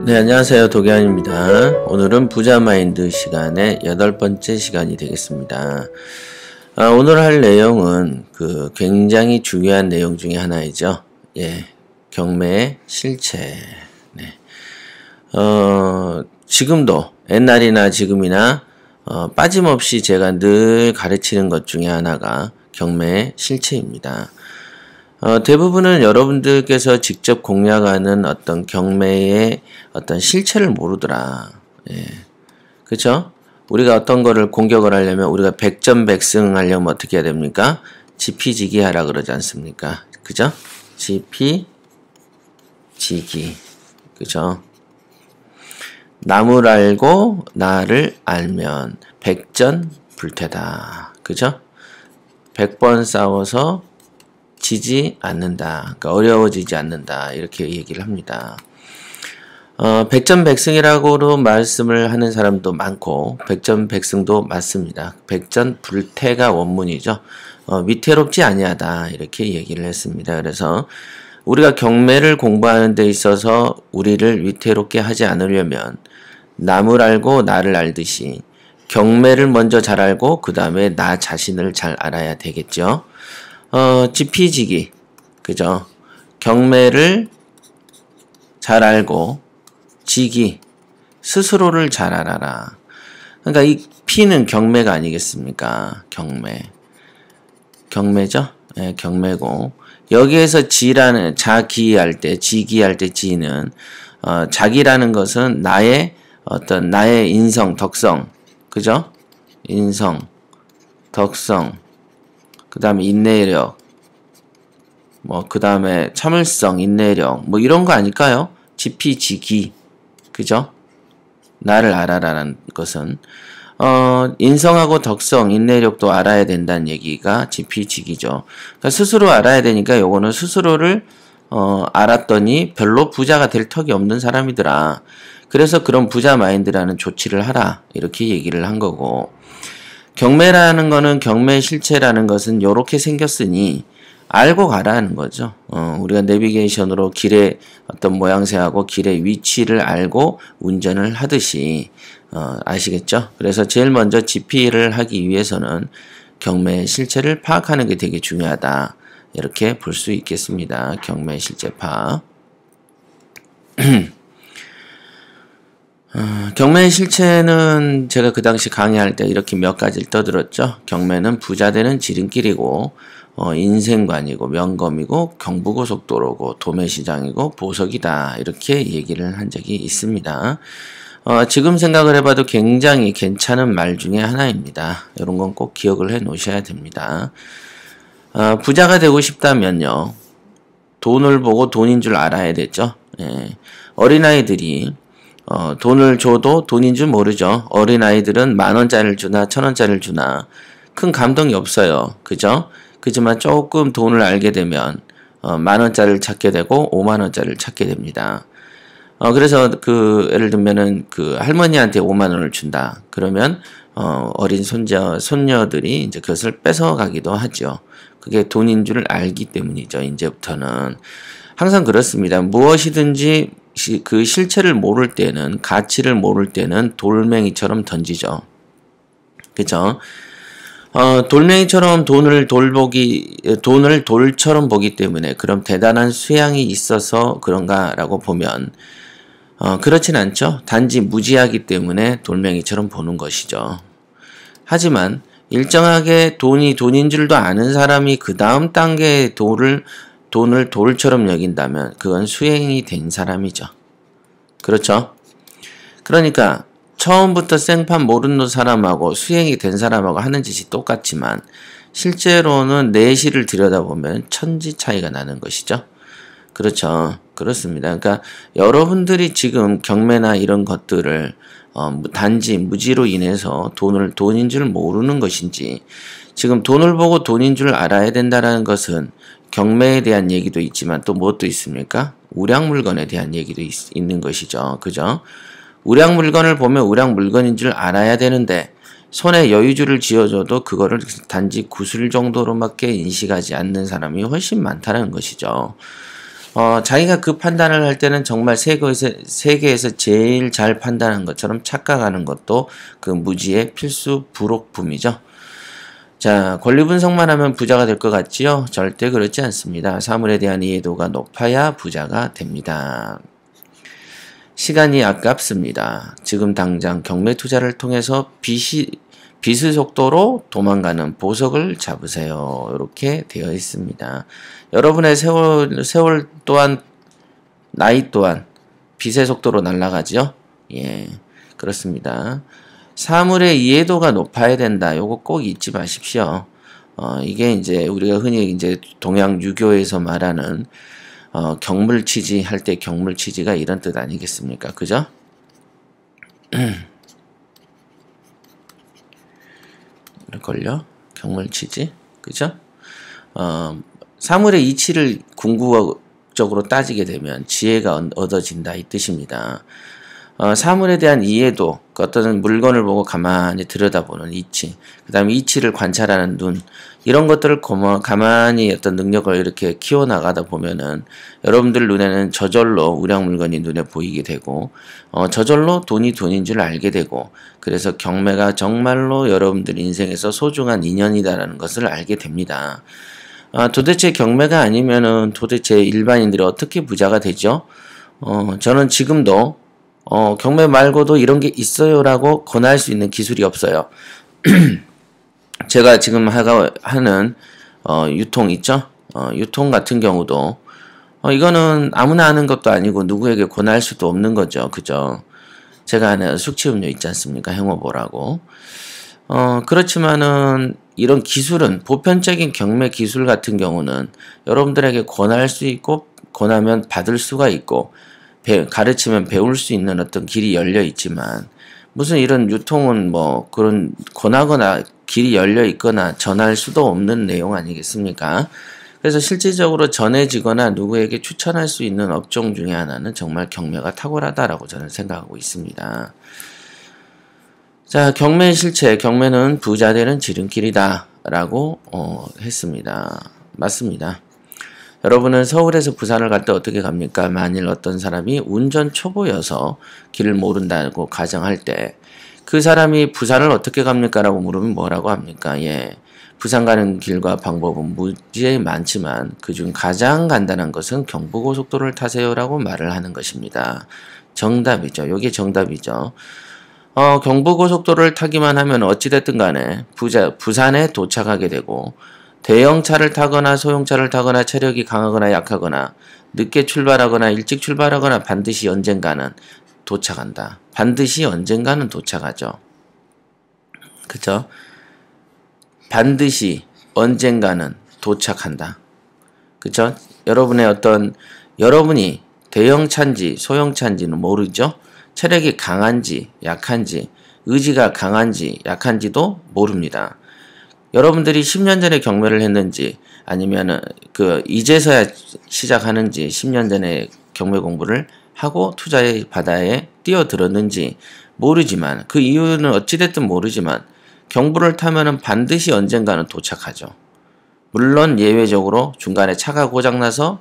네, 안녕하세요. 도겸입니다. 오늘은 부자마인드 시간의 8번째 시간이 되겠습니다. 오늘 할 내용은 굉장히 중요한 내용 중에 하나이죠. 경매의 실체. 네. 지금도 옛날이나 지금이나 빠짐없이 제가 늘 가르치는 것 중에 하나가 경매의 실체입니다. 대부분은 여러분들께서 직접 공략하는 어떤 경매의 어떤 실체를 모르더라. 그쵸? 우리가 어떤 거를 공격을 하려면 우리가 백전백승 하려면 어떻게 해야 됩니까? 지피지기 하라 그러지 않습니까? 그죠? 지피지기. 그죠? 남을 알고 나를 알면 백전불태다. 그죠? 100번 싸워서 지지 않는다. 그러니까 어려워지지 않는다. 이렇게 얘기를 합니다. 백전백승이라고도 말씀을 하는 사람도 많고 백전백승도 맞습니다. 백전불태가 원문이죠. 위태롭지 아니하다. 이렇게 얘기를 했습니다. 그래서 우리가 경매를 공부하는 데 있어서 우리를 위태롭게 하지 않으려면 남을 알고 나를 알듯이 경매를 먼저 잘 알고 그 다음에 나 자신을 잘 알아야 되겠죠. 지피지기, 그죠? 경매를 잘 알고, 지기, 스스로를 잘 알아라. 그러니까 이 피는 경매가 아니겠습니까? 경매죠? 네, 경매고. 여기에서 지라는, 자기할 때, 지기할 때 지는, 자기라는 것은 나의 인성, 덕성, 그죠? 인성, 덕성, 그 다음에 인내력, 그 다음에 참을성, 인내력, 이런 거 아닐까요? 지피지기, 그죠? 나를 알아라는 것은, 인성하고 덕성, 인내력도 알아야 된다는 얘기가 지피지기죠. 그러니까 스스로 알아야 되니까 요거는 스스로를, 알았더니 별로 부자가 될 턱이 없는 사람이더라. 그래서 그런 부자 마인드라는 조치를 하라. 이렇게 얘기를 한 거고, 경매라는 거는 경매 실체라는 것은 요렇게 생겼으니 알고 가라는 거죠. 우리가 내비게이션으로 길의 어떤 모양새하고 길의 위치를 알고 운전을 하듯이 아시겠죠? 그래서 제일 먼저 지피를 하기 위해서는 경매의 실체를 파악하는 게 되게 중요하다. 이렇게 볼 수 있겠습니다. 경매 실체 파악. 경매의 실체는 제가 그 당시 강의할 때 이렇게 몇 가지를 떠들었죠. 경매는 부자 되는 지름길이고 인생관이고 명검이고 경부고속도로고 도매시장이고 보석이다. 이렇게 얘기를 한 적이 있습니다. 지금 생각을 해봐도 굉장히 괜찮은 말 중에 하나입니다. 이런 건 꼭 기억을 해 놓으셔야 됩니다. 부자가 되고 싶다면요. 돈을 보고 돈인 줄 알아야 되죠. 어린아이들이 돈을 줘도 돈인 줄 모르죠. 어린아이들은 10,000원짜리를 주나 1,000원짜리를 주나 큰 감동이 없어요. 그죠? 그지만 조금 돈을 알게 되면 10,000원짜리를 찾게 되고 50,000원짜리를 찾게 됩니다. 그래서 예를 들면은 할머니한테 50,000원을 준다. 그러면 어린 손녀들이 이제 그것을 뺏어가기도 하죠. 그게 돈인 줄 알기 때문이죠. 이제부터는 항상 그렇습니다. 무엇이든지 그 실체를 모를 때는, 가치를 모를 때는 돌멩이처럼 던지죠. 그죠? 돌멩이처럼 돈을 돌처럼 보기 때문에 그럼 대단한 수양이 있어서 그런가라고 보면, 그렇진 않죠. 단지 무지하기 때문에 돌멩이처럼 보는 것이죠. 하지만 일정하게 돈이 돈인 줄도 아는 사람이 그 다음 단계의 돈을 돌처럼 여긴다면 그건 수행이 된 사람이죠. 그렇죠? 그러니까 처음부터 생판 모르는 사람하고 수행이 된 사람하고 하는 짓이 똑같지만 실제로는 내실을 들여다보면 천지 차이가 나는 것이죠. 그렇죠. 그렇습니다. 그러니까 여러분들이 지금 경매나 이런 것들을 단지 무지로 인해서 돈인 줄 모르는 것인지, 지금 돈을 보고 돈인 줄 알아야 된다는 것은 경매에 대한 얘기도 있지만 또 무엇도 있습니까? 우량 물건에 대한 얘기도 있는 것이죠. 그죠? 우량 물건을 보면 우량 물건인 줄 알아야 되는데 손에 여유주를 쥐어줘도 그거를 단지 구슬 정도로밖에 인식하지 않는 사람이 훨씬 많다는 것이죠. 자기가 그 판단을 할 때는 정말 세계에서 제일 잘 판단한 것처럼 착각하는 것도 그 무지의 필수 부록품이죠. 자, 권리 분석만 하면 부자가 될 것 같지요? 절대 그렇지 않습니다. 사물에 대한 이해도가 높아야 부자가 됩니다. 시간이 아깝습니다. 지금 당장 경매 투자를 통해서 빛의 속도로 도망가는 보석을 잡으세요. 이렇게 되어 있습니다. 여러분의 세월 또한 나이 또한 빛의 속도로 날아가죠. 예, 그렇습니다. 사물의 이해도가 높아야 된다. 요거 꼭 잊지 마십시오. 이게 이제 우리가 흔히 이제 동양 유교에서 말하는 경물치지 할 때 경물치지가 이런 뜻 아니겠습니까? 그죠? 걸려? 경물치지? 그죠? 사물의 이치를 궁극적으로 따지게 되면 지혜가 얻어진다 이 뜻입니다. 사물에 대한 이해도, 어떤 물건을 보고 가만히 들여다보는 이치, 그 다음에 이치를 관찰하는 눈, 이런 것들을 가만히 어떤 능력을 이렇게 키워나가다 보면은 여러분들 눈에는 저절로 우량 물건이 눈에 보이게 되고, 저절로 돈이 돈인 줄 알게 되고, 그래서 경매가 정말로 여러분들 인생에서 소중한 인연이다라는 것을 알게 됩니다. 도대체 경매가 아니면은 도대체 일반인들이 어떻게 부자가 되죠? 저는 지금도 경매 말고도 이런 게 있어요라고 권할 수 있는 기술이 없어요. 제가 지금 하는 유통 있죠? 유통 같은 경우도 이거는 아무나 하는 것도 아니고 누구에게 권할 수도 없는 거죠. 그죠? 제가 하는 숙취음료 있지 않습니까? 행어보라고. 그렇지만은 이런 기술은 보편적인 경매 기술 같은 경우는 여러분들에게 권할 수 있고 권하면 받을 수가 있고 가르치면 배울 수 있는 어떤 길이 열려 있지만 무슨 이런 유통은 뭐 그런 권하거나 길이 열려 있거나 전할 수도 없는 내용 아니겠습니까? 그래서 실질적으로 전해지거나 누구에게 추천할 수 있는 업종 중에 하나는 정말 경매가 탁월하다라고 저는 생각하고 있습니다. 자, 경매의 실체, 경매는 부자 되는 지름길이다 라고 했습니다. 맞습니다. 여러분은 서울에서 부산을 갈 때 어떻게 갑니까? 만일 어떤 사람이 운전 초보여서 길을 모른다고 가정할 때 그 사람이 부산을 어떻게 갑니까? 라고 물으면 뭐라고 합니까? 예, 부산 가는 길과 방법은 무지에 많지만 그중 가장 간단한 것은 경부고속도로를 타세요 라고 말을 하는 것입니다. 정답이죠. 이게 정답이죠. 경부고속도로를 타기만 하면 어찌됐든 간에 부산에 도착하게 되고 대형차를 타거나 소형차를 타거나 체력이 강하거나 약하거나 늦게 출발하거나 일찍 출발하거나 반드시 언젠가는 도착한다. 반드시 언젠가는 도착하죠. 그쵸? 반드시 언젠가는 도착한다. 그쵸? 여러분이 대형차인지 소형차인지는 모르죠? 체력이 강한지 약한지 의지가 강한지 약한지도 모릅니다. 여러분들이 10년 전에 경매를 했는지 아니면은 이제서야 시작하는지 10년 전에 경매 공부를 하고 투자의 바다에 뛰어들었는지 모르지만 그 이유는 어찌됐든 모르지만 경부를 타면은 반드시 언젠가는 도착하죠. 물론 예외적으로 중간에 차가 고장나서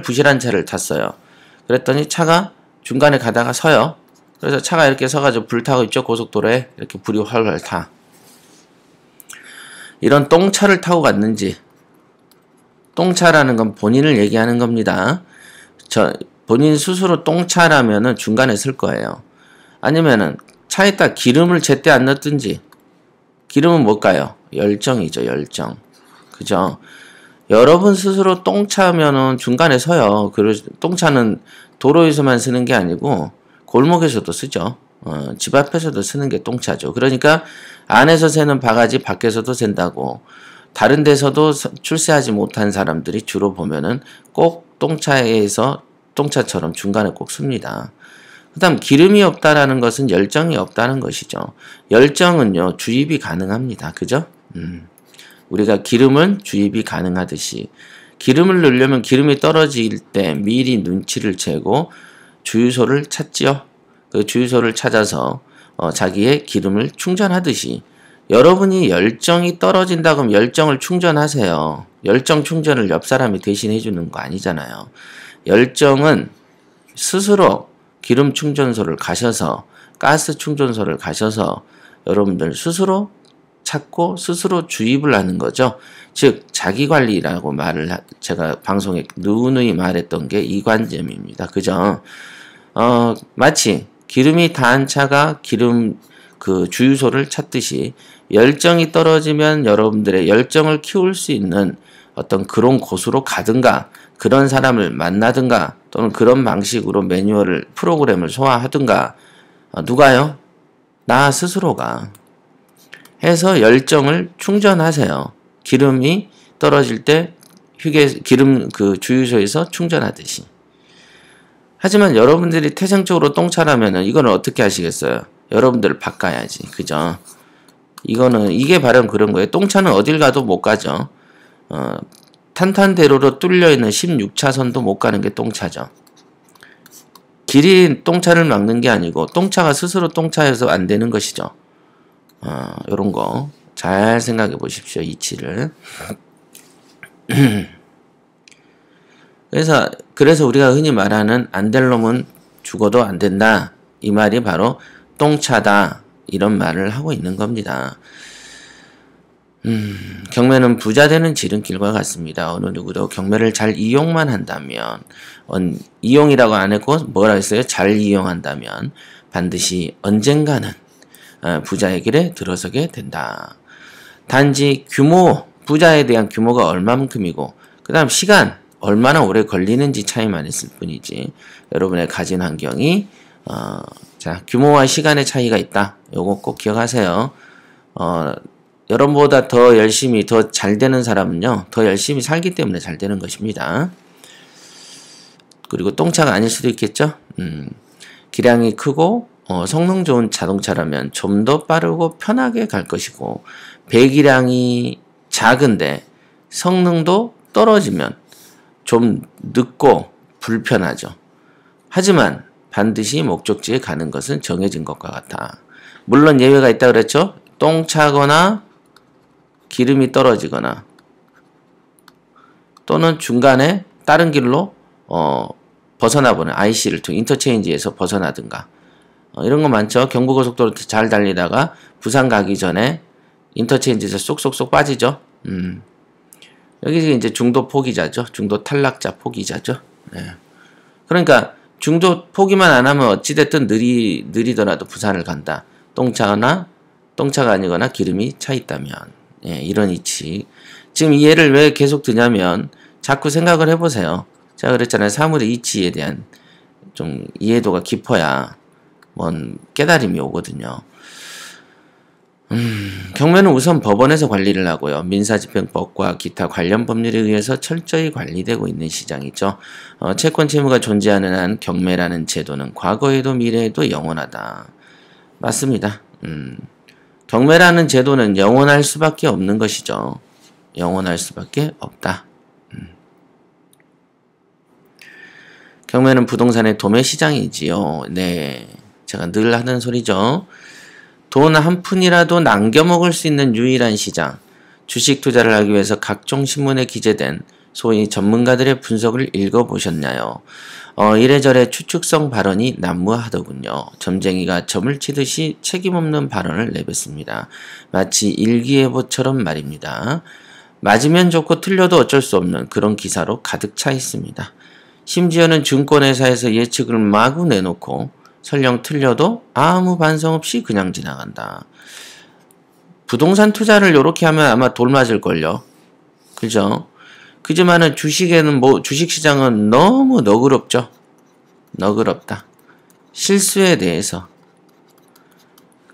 부실한 차를 탔어요. 그랬더니 차가 중간에 가다가 서요. 그래서 차가 이렇게 서가지고 불타고 있죠. 고속도로에 이렇게 불이 활활 타. 이런 똥차를 타고 갔는지, 똥차라는 건 본인을 얘기하는 겁니다. 본인 스스로 똥차라면은 중간에 쓸 거예요. 아니면은 차에다 기름을 제때 안 넣었든지, 기름은 뭘까요? 열정이죠, 열정. 그죠? 여러분 스스로 똥차면은 중간에 서요. 똥차는 도로에서만 쓰는 게 아니고 골목에서도 쓰죠. 집 앞에서도 쓰는 게 똥차죠. 그러니까 안에서 새는 바가지 밖에서도 샌다고 다른 데서도 출세하지 못한 사람들이 주로 보면은 꼭 똥차처럼 중간에 꼭 씁니다. 그 다음 기름이 없다라는 것은 열정이 없다는 것이죠. 열정은요 주입이 가능합니다. 그죠? 우리가 기름은 주입이 가능하듯이 기름을 넣으려면 기름이 떨어질 때 미리 눈치를 채고 주유소를 찾지요. 그 주유소를 찾아서 자기의 기름을 충전하듯이 여러분이 열정이 떨어진다 그러면 열정을 충전하세요. 열정 충전을 옆 사람이 대신 해주는 거 아니잖아요. 열정은 스스로 기름 충전소를 가셔서 가스 충전소를 가셔서 여러분들 스스로 찾고 스스로 주입을 하는 거죠. 즉 자기관리라고 제가 방송에 누누이 말했던 게 이 관점입니다. 그죠? 마치 기름이 다한 차가 기름 그 주유소를 찾듯이 열정이 떨어지면 여러분들의 열정을 키울 수 있는 어떤 그런 곳으로 가든가 그런 사람을 만나든가 또는 그런 방식으로 매뉴얼을 프로그램을 소화하든가 누가요? 나 스스로가 해서 열정을 충전하세요. 기름이 떨어질 때 기름 그 주유소에서 충전하듯이. 하지만 여러분들이 태생적으로 똥차라면은 이거는 어떻게 하시겠어요? 여러분들 바꿔야지. 그죠? 이게 바로 그런 거예요. 똥차는 어딜 가도 못 가죠. 탄탄대로로 뚫려있는 16차선도 못 가는 게 똥차죠. 길이 똥차를 막는 게 아니고 똥차가 스스로 똥차여서 안 되는 것이죠. 요런 거 잘 생각해 보십시오. 이치를. 그래서 우리가 흔히 말하는 안 될 놈은 죽어도 안 된다. 이 말이 바로 똥차다. 이런 말을 하고 있는 겁니다. 경매는 부자 되는 지름길과 같습니다. 어느 누구도 경매를 잘 이용만 한다면, 이용이라고 안 했고 뭐라 했어요? 잘 이용한다면 반드시 언젠가는 부자의 길에 들어서게 된다. 단지 부자에 대한 규모가 얼마만큼이고 그 다음 시간, 얼마나 오래 걸리는지 차이만 있을 뿐이지 여러분의 가진 환경이 자 규모와 시간의 차이가 있다. 요거 꼭 기억하세요. 여러분보다 더 열심히 더 잘 되는 사람은요 더 열심히 살기 때문에 잘 되는 것입니다. 그리고 똥차가 아닐 수도 있겠죠. 기량이 크고 성능 좋은 자동차라면 좀 더 빠르고 편하게 갈 것이고 배기량이 작은데 성능도 떨어지면 좀 늦고 불편하죠. 하지만 반드시 목적지에 가는 것은 정해진 것과 같아. 물론 예외가 있다 그랬죠. 똥차거나 기름이 떨어지거나 또는 중간에 다른 길로 벗어나보는 IC를 통해 인터체인지에서 벗어나든가 이런 거 많죠. 경부고속도로 잘 달리다가 부산 가기 전에 인터체인지에서 쏙쏙쏙 빠지죠. 여기 이제 중도 포기자죠. 중도 탈락자 포기자죠. 네. 그러니까 중도 포기만 안 하면 어찌됐든 느리더라도 부산을 간다. 똥차가 아니거나 기름이 차 있다면. 예, 이런 이치. 지금 이 예를 왜 계속 드냐면 자꾸 생각을 해보세요. 제가 그랬잖아요. 사물의 이치에 대한 좀 이해도가 깊어야 뭔 깨달음이 오거든요. 경매는 우선 법원에서 관리를 하고요. 민사집행법과 기타 관련 법률에 의해서 철저히 관리되고 있는 시장이죠. 채권 채무가 존재하는 한 경매라는 제도는 과거에도 미래에도 영원하다. 맞습니다. 경매라는 제도는 영원할 수밖에 없는 것이죠. 영원할 수밖에 없다. 경매는 부동산의 도매 시장이지요. 네, 제가 늘 하는 소리죠. 돈 한 푼이라도 남겨먹을 수 있는 유일한 시장. 주식 투자를 하기 위해서 각종 신문에 기재된 소위 전문가들의 분석을 읽어보셨나요? 이래저래 추측성 발언이 난무하더군요. 점쟁이가 점을 치듯이 책임없는 발언을 내뱉습니다. 마치 일기예보처럼 말입니다. 맞으면 좋고 틀려도 어쩔 수 없는 그런 기사로 가득 차 있습니다. 심지어는 증권회사에서 예측을 마구 내놓고 설령 틀려도 아무 반성 없이 그냥 지나간다. 부동산 투자를 이렇게 하면 아마 돌 맞을걸요. 그죠? 그지만은 주식시장은 너무 너그럽죠. 너그럽다. 실수에 대해서.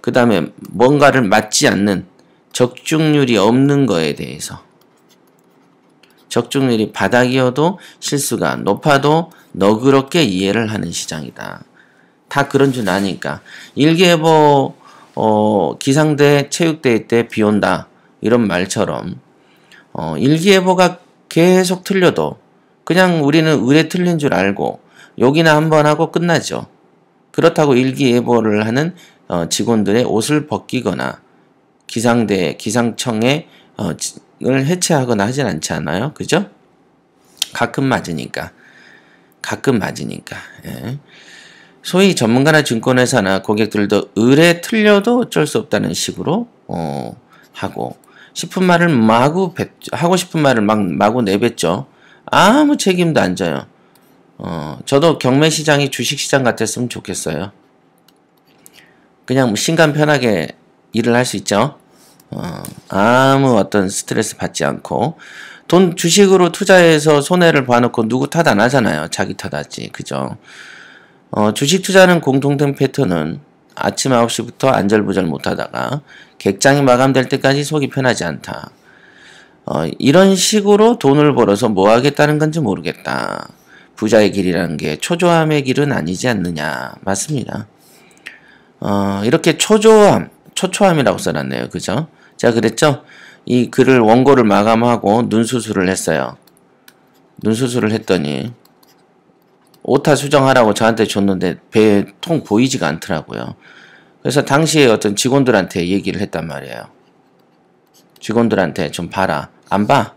그 다음에 뭔가를 맞지 않는 적중률이 없는 거에 대해서. 적중률이 바닥이어도 실수가 높아도 너그럽게 이해를 하는 시장이다. 다 그런 줄 아니까. 일기예보 기상대 체육대회 때 비 온다 이런 말처럼 일기예보가 계속 틀려도 그냥 우리는 의뢰 틀린 줄 알고 욕이나 한번 하고 끝나죠. 그렇다고 일기예보를 하는 직원들의 옷을 벗기거나 기상청에 을 해체하거나 하진 않지 않아요? 그죠? 가끔 맞으니까. 가끔 맞으니까. 예. 소위 전문가나 증권회사나 고객들도 의뢰 틀려도 어쩔 수 없다는 식으로 하고 싶은 말을 하고 싶은 말을 마구 내뱉죠. 아무 책임도 안 져요. 저도 경매시장이 주식시장 같았으면 좋겠어요. 그냥 뭐 신간 편하게 일을 할 수 있죠. 아무 어떤 스트레스 받지 않고 돈 주식으로 투자해서 손해를 봐놓고 누구 탓 안 하잖아요. 자기 탓하지. 그죠? 주식 투자는 공통된 패턴은 아침 9시부터 안절부절 못하다가 객장이 마감될 때까지 속이 편하지 않다. 이런 식으로 돈을 벌어서 뭐 하겠다는 건지 모르겠다. 부자의 길이라는 게 초조함의 길은 아니지 않느냐. 맞습니다. 이렇게 초초함이라고 써놨네요. 그죠? 제가 그랬죠? 이 글을 원고를 마감하고 눈수술을 했어요. 눈수술을 했더니 오타 수정하라고 저한테 줬는데 배에 통 보이지가 않더라고요. 그래서 당시에 어떤 직원들한테 얘기를 했단 말이에요. 직원들한테 좀 봐라. 안 봐.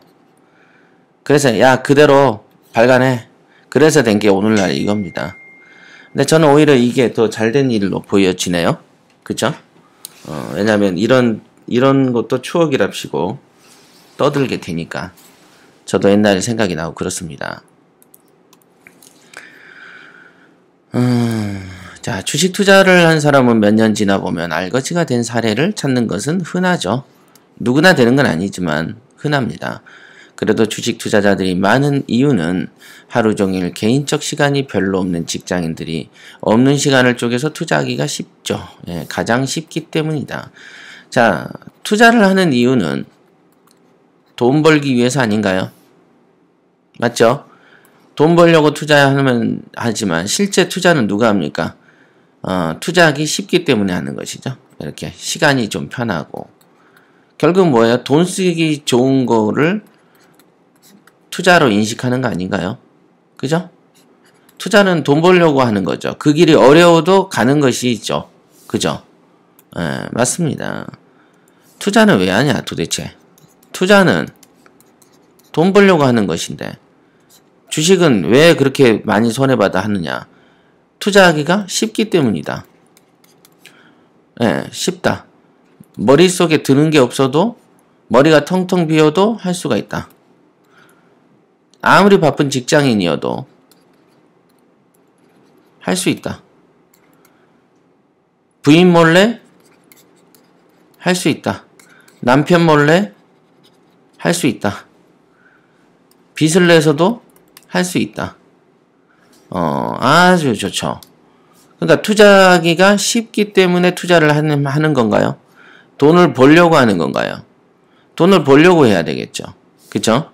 그래서 야 그대로 발간해. 그래서 된 게 오늘날 이겁니다. 근데 저는 오히려 이게 더 잘된 일로 보여지네요. 그쵸? 왜냐면 이런 것도 추억이랍시고 떠들게 되니까 저도 옛날에 생각이 나고 그렇습니다. 자, 주식 투자를 한 사람은 몇 년 지나보면 알거지가 된 사례를 찾는 것은 흔하죠. 누구나 되는 건 아니지만 흔합니다. 그래도 주식 투자자들이 많은 이유는 하루 종일 개인적 시간이 별로 없는 직장인들이 없는 시간을 쪼개서 투자하기가 쉽죠. 예, 가장 쉽기 때문이다. 자, 투자를 하는 이유는 돈 벌기 위해서 아닌가요? 맞죠? 돈 벌려고 하지만 실제 투자는 누가 합니까? 투자하기 쉽기 때문에 하는 것이죠. 이렇게 시간이 좀 편하고 결국 뭐예요? 돈 쓰기 좋은 거를 투자로 인식하는 거 아닌가요? 그죠? 투자는 돈 벌려고 하는 거죠. 그 길이 어려워도 가는 것이 있죠. 그죠? 예, 맞습니다. 투자는 왜 하냐 도대체? 투자는 돈 벌려고 하는 것인데 주식은 왜 그렇게 많이 손해받아 하느냐? 투자하기가 쉽기 때문이다. 예, 쉽다. 머릿속에 드는 게 없어도 머리가 텅텅 비어도 할 수가 있다. 아무리 바쁜 직장인이어도 할 수 있다. 부인 몰래 할 수 있다. 남편 몰래 할 수 있다. 빚을 내서도 할 수 있다. 아주 좋죠. 그러니까 투자하기가 쉽기 때문에 투자를 하는 건가요? 돈을 벌려고 하는 건가요? 돈을 벌려고 해야 되겠죠. 그쵸?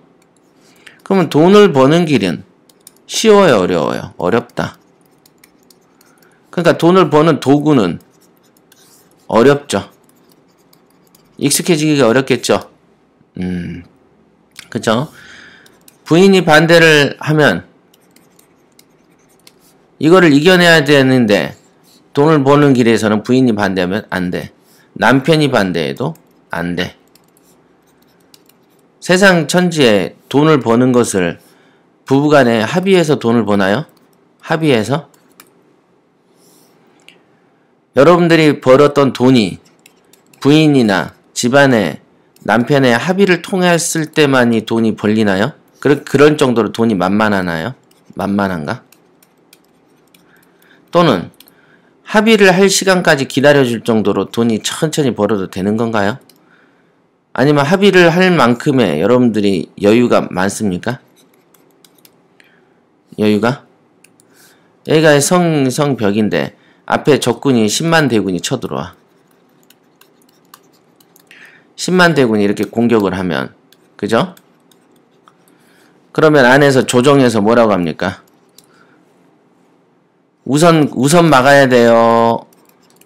그러면 돈을 버는 길은 쉬워요, 어려워요? 어렵다. 그러니까 돈을 버는 도구는 어렵죠. 익숙해지기가 어렵겠죠. 그쵸? 부인이 반대를 하면 이거를 이겨내야 되는데 돈을 버는 길에서는 부인이 반대하면 안 돼. 남편이 반대해도 안 돼. 세상 천지에 돈을 버는 것을 부부간에 합의해서 돈을 버나요? 합의해서? 여러분들이 벌었던 돈이 부인이나 집안의 남편의 합의를 통했을 때만이 돈이 벌리나요? 그런 정도로 돈이 만만하나요? 만만한가? 또는 합의를 할 시간까지 기다려줄 정도로 돈이 천천히 벌어도 되는 건가요? 아니면 합의를 할 만큼의 여러분들이 여유가 많습니까? 여유가? 여기가 성벽인데 앞에 적군이 10만 대군이 쳐들어와. 10만 대군이 이렇게 공격을 하면 그죠? 그러면 안에서 조정해서 뭐라고 합니까? 우선 막아야 돼요.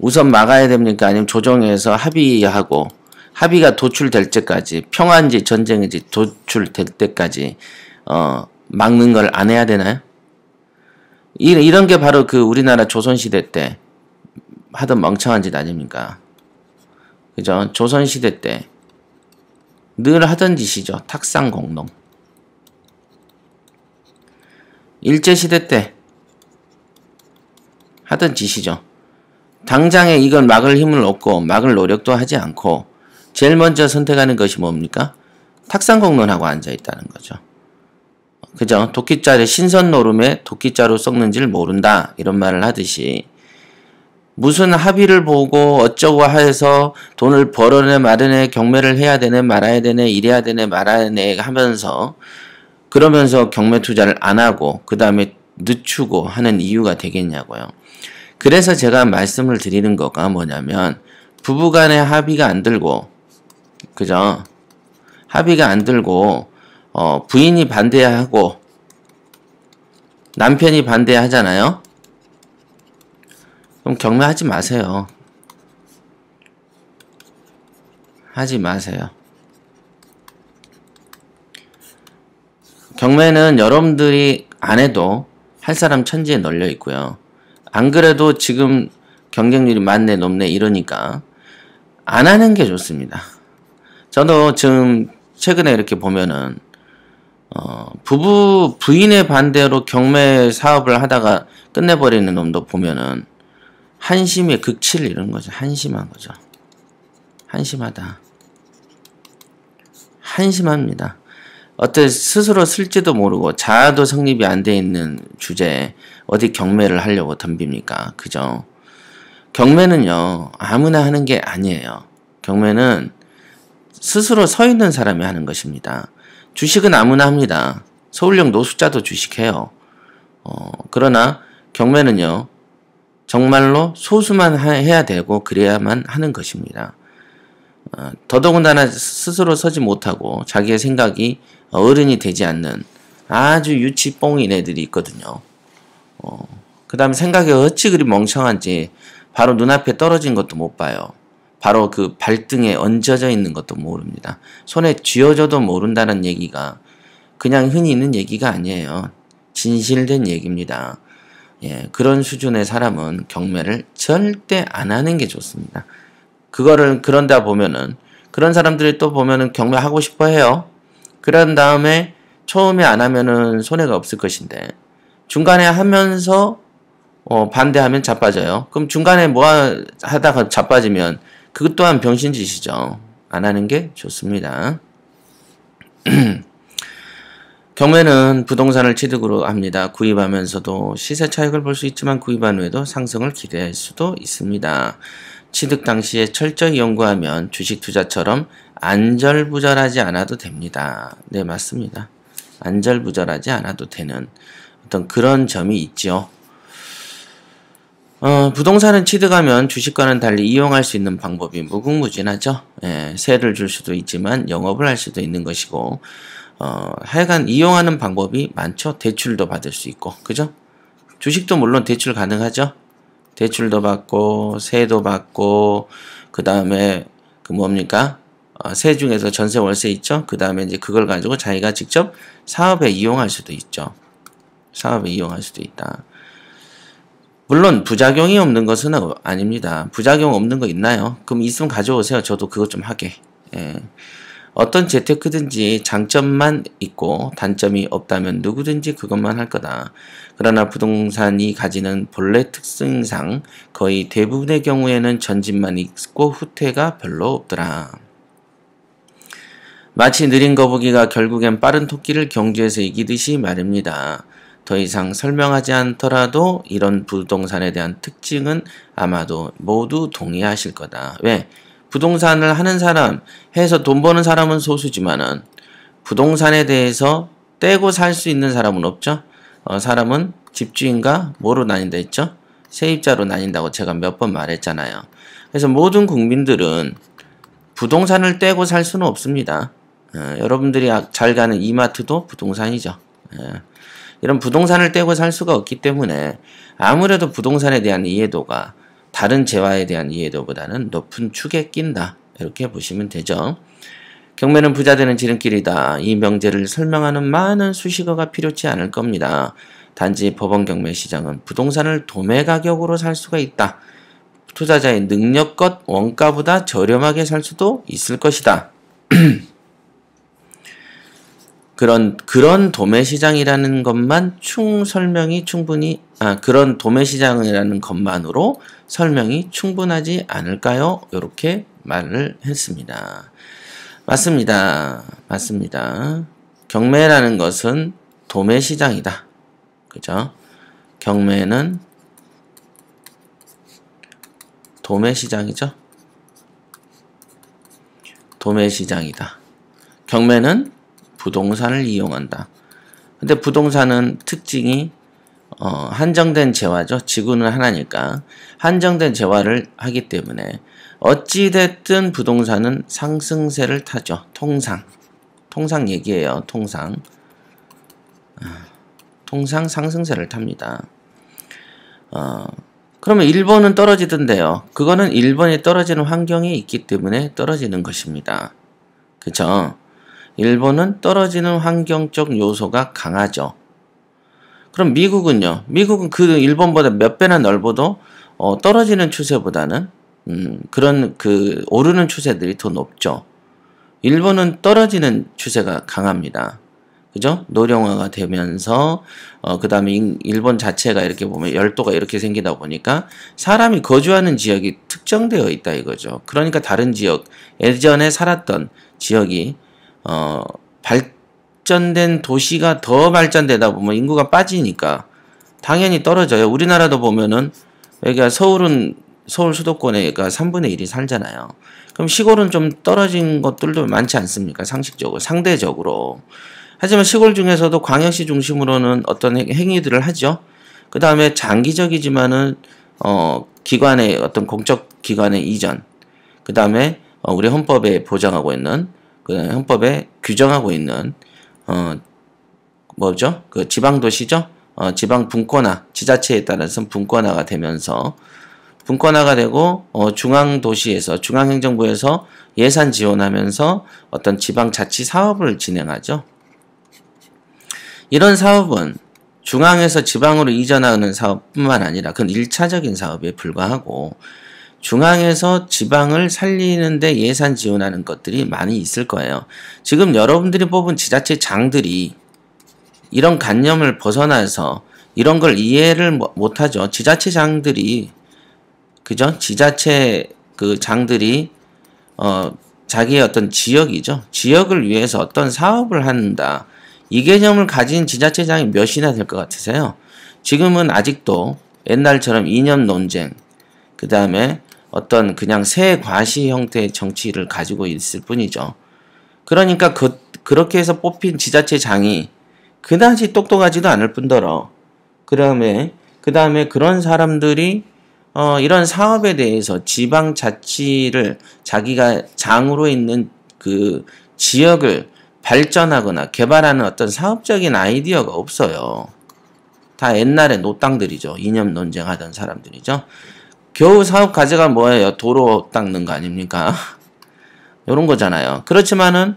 우선 막아야 됩니까? 아니면 조정해서 합의하고 합의가 도출될 때까지 평화인지 전쟁인지 도출될 때까지 막는 걸 안 해야 되나요? 이런 게 바로 그 우리나라 조선시대 때 하던 멍청한 짓 아닙니까? 그죠? 조선시대 때 늘 하던 짓이죠. 탁상공동. 일제시대 때 하던 짓이죠. 당장에 이걸 막을 힘을 얻고 막을 노력도 하지 않고 제일 먼저 선택하는 것이 뭡니까? 탁상공론하고 앉아있다는 거죠. 그죠? 도끼자루 신선 노름에 도끼자루 썩는지를 모른다 이런 말을 하듯이 무슨 합의를 보고 어쩌고 해서 돈을 벌어내 마련해 경매를 해야 되네 말아야 되네 이래야 되네 말아야 되네 하면서 그러면서 경매 투자를 안 하고 그 다음에 늦추고 하는 이유가 되겠냐고요. 그래서 제가 말씀을 드리는 거가 뭐냐면 부부간의 합의가 안 들고 그죠? 합의가 안 들고 부인이 반대하고 남편이 반대하잖아요. 그럼 경매하지 마세요. 하지 마세요. 경매는 여러분들이 안 해도 할 사람 천지에 널려 있고요. 안 그래도 지금 경쟁률이 많네 높네 이러니까 안 하는 게 좋습니다. 저도 지금 최근에 이렇게 보면은 부인의 반대로 경매 사업을 하다가 끝내버리는 놈도 보면은 한심의 극치를 이루는 거죠. 한심한 거죠. 한심하다. 한심합니다. 어때 스스로 쓸지도 모르고 자아도 성립이 안 돼 있는 주제에 어디 경매를 하려고 덤빕니까? 그죠? 경매는요 아무나 하는 게 아니에요. 경매는 스스로 서 있는 사람이 하는 것입니다. 주식은 아무나 합니다. 서울역 노숙자도 주식해요. 그러나 경매는요 정말로 소수만 해야 되고 그래야만 하는 것입니다. 더더군다나 스스로 서지 못하고 자기의 생각이 어른이 되지 않는 아주 유치뽕인 애들이 있거든요. 그 다음에 생각이 어찌 그리 멍청한지 바로 눈앞에 떨어진 것도 못 봐요. 바로 그 발등에 얹어져 있는 것도 모릅니다. 손에 쥐어져도 모른다는 얘기가 그냥 흔히 있는 얘기가 아니에요. 진실된 얘기입니다. 예, 그런 수준의 사람은 경매를 절대 안 하는 게 좋습니다. 그거를 그런다 보면은 그런 사람들이 또 보면은 경매 하고 싶어 해요. 그런 다음에 처음에 안 하면은 손해가 없을 것인데 중간에 하면서 반대하면 자빠져요. 그럼 중간에 뭐 하다가 자빠지면 그것 또한 병신짓이죠. 안 하는 게 좋습니다. 경매는 부동산을 취득으로 합니다. 구입하면서도 시세 차익을 볼 수 있지만 구입한 후에도 상승을 기대할 수도 있습니다. 취득 당시에 철저히 연구하면 주식 투자처럼 안절부절하지 않아도 됩니다. 네, 맞습니다. 안절부절하지 않아도 되는 어떤 그런 점이 있죠. 부동산은 취득하면 주식과는 달리 이용할 수 있는 방법이 무궁무진하죠. 예, 세를 줄 수도 있지만 영업을 할 수도 있는 것이고 하여간 이용하는 방법이 많죠. 대출도 받을 수 있고 그죠? 주식도 물론 대출 가능하죠. 대출도 받고 세도 받고 그 다음에 그 뭡니까? 세 중에서 전세 월세 있죠. 그 다음에 이제 그걸 가지고 자기가 직접 사업에 이용할 수도 있죠. 사업에 이용할 수도 있다. 물론 부작용이 없는 것은 아닙니다. 부작용 없는 거 있나요? 그럼 있으면 가져오세요. 저도 그것 좀 하게. 예. 어떤 재테크든지 장점만 있고 단점이 없다면 누구든지 그것만 할 거다. 그러나 부동산이 가지는 본래 특성상 거의 대부분의 경우에는 전진만 있고 후퇴가 별로 없더라. 마치 느린 거북이가 결국엔 빠른 토끼를 경주에서 이기듯이 말입니다. 더 이상 설명하지 않더라도 이런 부동산에 대한 특징은 아마도 모두 동의하실 거다. 왜? 부동산을 하는 사람, 해서 돈 버는 사람은 소수지만은 부동산에 대해서 떼고 살 수 있는 사람은 없죠. 사람은 집주인과 뭐로 나뉜다 했죠? 세입자로 나뉜다고 제가 몇 번 말했잖아요. 그래서 모든 국민들은 부동산을 떼고 살 수는 없습니다. 여러분들이 잘 가는 이마트도 부동산이죠. 이런 부동산을 떼고 살 수가 없기 때문에 아무래도 부동산에 대한 이해도가 다른 재화에 대한 이해도보다는 높은 축에 낀다. 이렇게 보시면 되죠. 경매는 부자 되는 지름길이다. 이 명제를 설명하는 많은 수식어가 필요치 않을 겁니다. 단지 법원 경매 시장은 부동산을 도매 가격으로 살 수가 있다. 투자자의 능력껏 원가보다 저렴하게 살 수도 있을 것이다. 그런 도매시장이라는 것만 설명이 충분히, 그런 도매시장이라는 것만으로 설명이 충분하지 않을까요? 이렇게 말을 했습니다. 맞습니다. 맞습니다. 경매라는 것은 도매시장이다. 그죠? 경매는 도매시장이죠? 도매시장이다. 경매는 부동산을 이용한다. 근데 부동산은 특징이 한정된 재화죠. 지구는 하나니까 한정된 재화를 하기 때문에 어찌됐든 부동산은 상승세를 타죠. 통상 얘기예요. 통상 상승세를 탑니다. 그러면 일본은 떨어지던데요. 그거는 일본이 떨어지는 환경이 있기 때문에 떨어지는 것입니다. 그쵸? 일본은 떨어지는 환경적 요소가 강하죠. 그럼 미국은요? 미국은 그 일본보다 몇 배나 넓어도 떨어지는 추세보다는 그런 오르는 추세들이 더 높죠. 일본은 떨어지는 추세가 강합니다. 그죠? 노령화가 되면서 그 다음에 일본 자체가 이렇게 보면 열도가 이렇게 생기다 보니까 사람이 거주하는 지역이 특정되어 있다 이거죠. 그러니까 다른 지역, 예전에 살았던 지역이 발전된 도시가 더 발전되다 보면 인구가 빠지니까 당연히 떨어져요. 우리나라도 보면은 여기가 서울 수도권에가 3분의 1이 살잖아요. 그럼 시골은 좀 떨어진 것들도 많지 않습니까? 상식적으로, 상대적으로. 하지만 시골 중에서도 광역시 중심으로는 어떤 행위들을 하죠. 그 다음에 장기적이지만은 기관의 어떤 공적 기관의 이전, 그 다음에 우리 헌법에 보장하고 있는, 그 헌법에 규정하고 있는 뭐죠? 그 지방도시죠. 지방 분권화, 지자체에 따라서 분권화가 되면서 분권화가 되고 중앙도시에서 중앙행정부에서 예산 지원하면서 어떤 지방자치 사업을 진행하죠. 이런 사업은 중앙에서 지방으로 이전하는 사업뿐만 아니라 그건 1차적인 사업에 불과하고 중앙에서 지방을 살리는데 예산 지원하는 것들이 많이 있을 거예요. 지금 여러분들이 뽑은 지자체장들이 이런 관념을 벗어나서 이런 걸 이해를 못하죠. 지자체장들이 그죠? 지자체 장들이 자기의 어떤 지역이죠. 지역을 위해서 어떤 사업을 한다. 이 개념을 가진 지자체장이 몇이나 될 것 같으세요? 지금은 아직도 옛날처럼 이념 논쟁, 그 다음에 어떤 그냥 새 과시 형태의 정치를 가지고 있을 뿐이죠. 그러니까 그렇게 해서 뽑힌 지자체장이 그다지 똑똑하지도 않을 뿐더러 그 다음에 그런 사람들이 이런 사업에 대해서 지방자치를 자기가 장으로 있는 그 지역을 발전하거나 개발하는 어떤 사업적인 아이디어가 없어요. 다 옛날에 노땅들이죠. 이념 논쟁하던 사람들이죠. 겨우 사업 과제가 뭐예요? 도로 닦는 거 아닙니까? 이런 거잖아요. 그렇지만은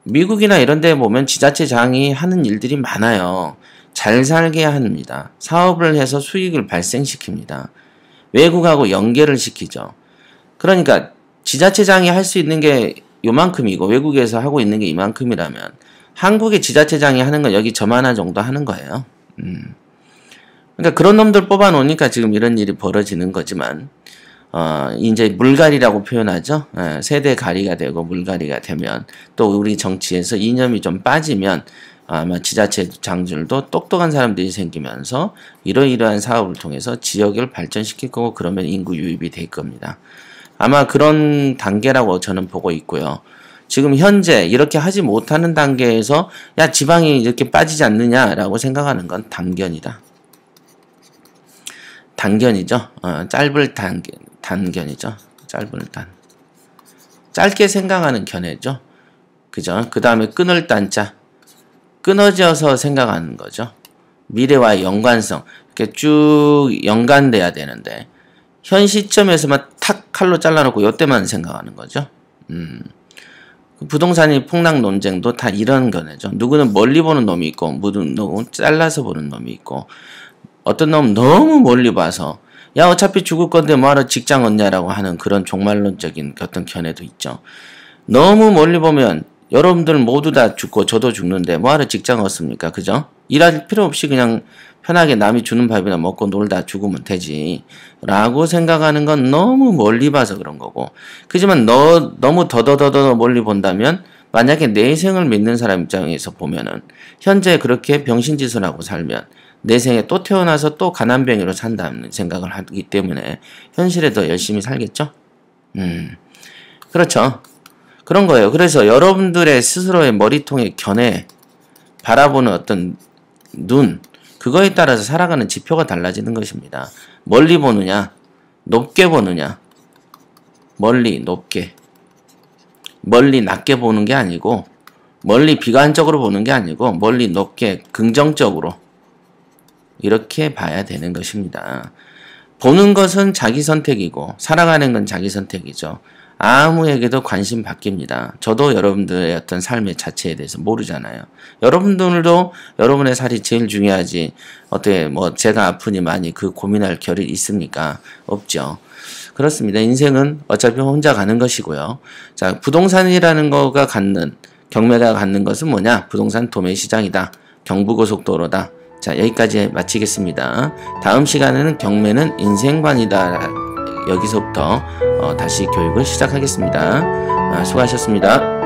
미국이나 이런 데 보면 지자체장이 하는 일들이 많아요. 잘 살게 합니다. 사업을 해서 수익을 발생시킵니다. 외국하고 연계를 시키죠. 그러니까 지자체장이 할 수 있는 게 요만큼이고 외국에서 하고 있는 게 이만큼이라면 한국의 지자체장이 하는 건 여기 저만한 정도 하는 거예요. 그러니까 그런 놈들 뽑아 놓으니까 지금 이런 일이 벌어지는 거지만 이제 물갈이라고 표현하죠. 세대갈이가 되고 물갈이가 되면 또 우리 정치에서 이념이 좀 빠지면 아마 지자체장들도 똑똑한 사람들이 생기면서 이러이러한 사업을 통해서 지역을 발전시킬 거고 그러면 인구 유입이 될 겁니다. 아마 그런 단계라고 저는 보고 있고요. 지금 현재 이렇게 하지 못하는 단계에서 야 지방이 이렇게 빠지지 않느냐라고 생각하는 건 단견이다. 단견이죠. 짧을 단견이죠. 짧을 단. 짧게 생각하는 견해죠. 그죠? 그 다음에 끊을 단자. 끊어져서 생각하는 거죠. 미래와의 연관성. 이렇게 쭉 연관돼야 되는데 현 시점에서만 탁 칼로 잘라놓고 요때만 생각하는 거죠. 부동산이 폭락 논쟁도 다 이런 거네죠. 누구는 멀리 보는 놈이 있고 누구는 잘라서 보는 놈이 있고 어떤 놈은 너무 멀리 봐서 야 어차피 죽을 건데 뭐하러 직장 얻냐라고 하는 그런 종말론적인 어떤 견해도 있죠. 너무 멀리 보면 여러분들 모두 다 죽고 저도 죽는데 뭐하러 직장 얻습니까? 그죠? 일할 필요 없이 그냥 편하게 남이 주는 밥이나 먹고 놀다 죽으면 되지 라고 생각하는 건 너무 멀리 봐서 그런 거고, 그지만 너무 더더더더 멀리 본다면 만약에 내생을 믿는 사람 입장에서 보면은 현재 그렇게 병신짓을 하고 살면 내생에 또 태어나서 또 가난뱅이로 산다는 생각을 하기 때문에 현실에 더 열심히 살겠죠? 그렇죠. 그런 거예요. 그래서 여러분들의 스스로의 머리통의 견해, 바라보는 어떤 눈, 그거에 따라서 살아가는 지표가 달라지는 것입니다. 멀리 보느냐, 높게 보느냐, 멀리, 높게. 멀리 낮게 보는 게 아니고, 멀리 비관적으로 보는 게 아니고, 멀리 높게 긍정적으로 이렇게 봐야 되는 것입니다. 보는 것은 자기 선택이고 살아가는 건 자기 선택이죠. 아무에게도 관심 바뀝니다. 저도 여러분들의 어떤 삶의 자체에 대해서 모르잖아요. 여러분들도 여러분의 살이 제일 중요하지 어떻게 뭐 제가 아프니 많이 그 고민할 겨를이 있습니까? 없죠. 그렇습니다. 인생은 어차피 혼자 가는 것이고요. 자, 부동산이라는 거가 갖는, 경매가 갖는 것은 뭐냐? 부동산 도매 시장이다. 경부고속도로다. 자, 여기까지 마치겠습니다. 다음 시간에는 경매는 인생관이다. 여기서부터 다시 교육을 시작하겠습니다. 수고하셨습니다.